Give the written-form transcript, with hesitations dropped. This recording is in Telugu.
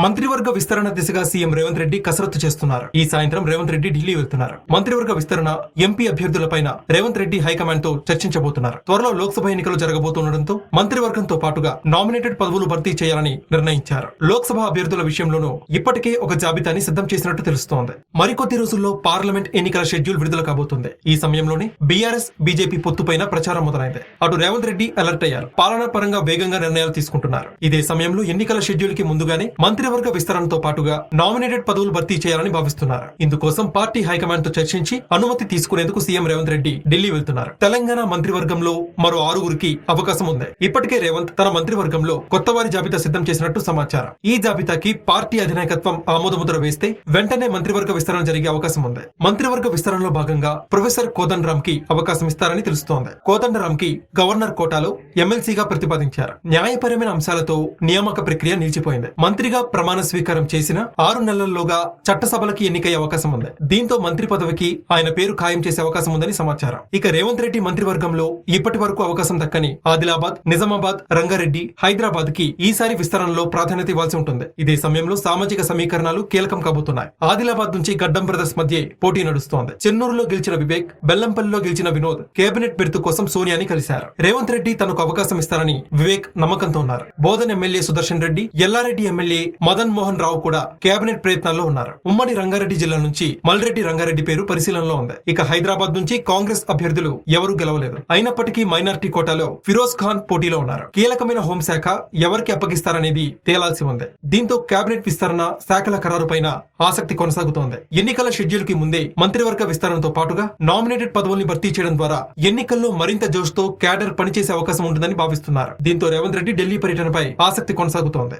మంత్రివర్గ విస్తరణ దిశగా సీఎం రేవంత్ రెడ్డి కసరత్తు చేస్తున్నారు. ఈ సాయంత్రం రేవంత్ రెడ్డి ఢిల్లీ వెళ్తున్నారు. మంత్రివర్గ విస్తరణ, ఎంపీ అభ్యర్థులపైన రేవంత్ రెడ్డి హైకమాండ్ తో చర్చించబోతున్నారు. త్వరలో లోక్సభ ఎన్నికలు జరగబోతుండటంతో మంత్రివర్గంతో పాటుగా నామినేటెడ్ పదవులు భర్తీ చేయాలని నిర్ణయించారు. లోక్సభ అభ్యర్థుల విషయంలోనూ ఇప్పటికే ఒక జాబితాని సిద్ధం చేసినట్టు తెలుస్తోంది. మరికొద్ది రోజుల్లో పార్లమెంట్ ఎన్నికల షెడ్యూల్ విడుదల కాబోతుంది. ఈ సమయంలోనే బీఆర్ఎస్, బీజేపీ పొత్తుపైన ప్రచారం మొదలైంది. అటు రేవంత్ రెడ్డి అలర్ట్ అయ్యారు. పాలనా పరంగా వేగంగా నిర్ణయాలు తీసుకుంటున్నారు. ఇదే సమయంలో ఎన్నికల షెడ్యూల్ కి ముందుగానే మంత్రివర్గ విస్తరణతో పాటుగా నామినేటెడ్ పదవులు భర్తీ చేయాలని భావిస్తున్నారు. ఇందుకోసం పార్టీ హైకమాండ్ తో చర్చించి అనుమతి తీసుకునేందుకు సీఎం రేవంత్ రెడ్డి ఢిల్లీ వెళ్తున్నారు. తెలంగాణ మంత్రివర్గంలో మరో 6గురికి అవకాశం ఉంది. ఇప్పటికే రేవంత్ తన మంత్రివర్గంలో కొత్త వారి జాబితా సిద్ధం చేసినట్టు సమాచారం. ఈ జాబితాకి పార్టీ అధినాయకత్వం ఆమోదముద్ర వేస్తే వెంటనే మంత్రివర్గ విస్తరణ జరిగే అవకాశం ఉంది. మంత్రివర్గ విస్తరణలో భాగంగా ప్రొఫెసర్ కోదండరామ్ కి అవకాశం ఇస్తారని తెలుస్తోంది. కోదండరామ్ కి గవర్నర్ కోటాలో ఎమ్మెల్సీగా ప్రతిపాదించారు. న్యాయపరమైన అంశాలతో నియామక ప్రక్రియ నిలిచిపోయింది. మంత్రిగా ప్రమాణ స్వీకారం చేసిన 6 నెలల్లోగా చట్టసభలకి ఎన్నికయ్యే అవకాశం ఉంది. దీంతో మంత్రి పదవికి ఆయన పేరు ఖాయం చేసే అవకాశం ఉందని సమాచారం. ఇక రేవంత్ రెడ్డి మంత్రివర్గంలో ఇప్పటి వరకు అవకాశం దక్కని ఆదిలాబాద్, నిజామాబాద్, రంగారెడ్డి, హైదరాబాద్ కి ఈసారి విస్తరణలో ప్రాధాన్యత ఇవ్వాల్సి ఉంటుంది. ఇదే సమయంలో సామాజిక సమీకరణాలు కీలకం కాబోతున్నాయి. ఆదిలాబాద్ నుంచి గడ్డం బ్రదర్స్ మధ్య పోటీ నడుస్తోంది. చెన్నూరులో గెలిచిన వివేక్, బెల్లంపల్లిలో గెలిచిన వినోద్ కేబినెట్ బెర్తు కోసం సోనియాని కలిశారు. రేవంత్ రెడ్డి తనకు అవకాశం ఇస్తారని వివేక్ నమ్మకంతో ఉన్నారు. బోధన్ ఎమ్మెల్యే సుదర్శన్ రెడ్డి, ఎల్లారెడ్డి ఎమ్మెల్యే మదన్ మోహన్ రావు కూడా కేబినెట్ ప్రయత్నాల్లో ఉన్నారు. ఉమ్మడి రంగారెడ్డి జిల్లా నుంచి మల్రెడ్డి రంగారెడ్డి పేరు పరిశీలనలో ఉంది. ఇక హైదరాబాద్ నుంచి కాంగ్రెస్ అభ్యర్థులు ఎవరూ గెలవలేదు. అయినప్పటికీ మైనార్టీ కోటాలో ఫిరోజ్ ఖాన్ పోటీలో ఉన్నారు. కీలకమైన హోంశాఖ ఎవరికి అప్పగిస్తారనేది తేలాల్సి ఉంది. దీంతో కేబినెట్ విస్తరణ, శాఖల ఖరారుపైన ఆసక్తి కొనసాగుతోంది. ఎన్నికల షెడ్యూల్ కి ముందే మంత్రివర్గ విస్తరణతో పాటుగా నామినేటెడ్ పదవుల్ని భర్తీ చేయడం ద్వారా ఎన్నికల్లో మరింత జోష్తో క్యాడర్ పనిచేసే అవకాశం ఉంటుందని భావిస్తున్నారు. దీంతో రేవంత్ రెడ్డి ఢిల్లీ పర్యటనపై ఆసక్తి కొనసాగుతోంది.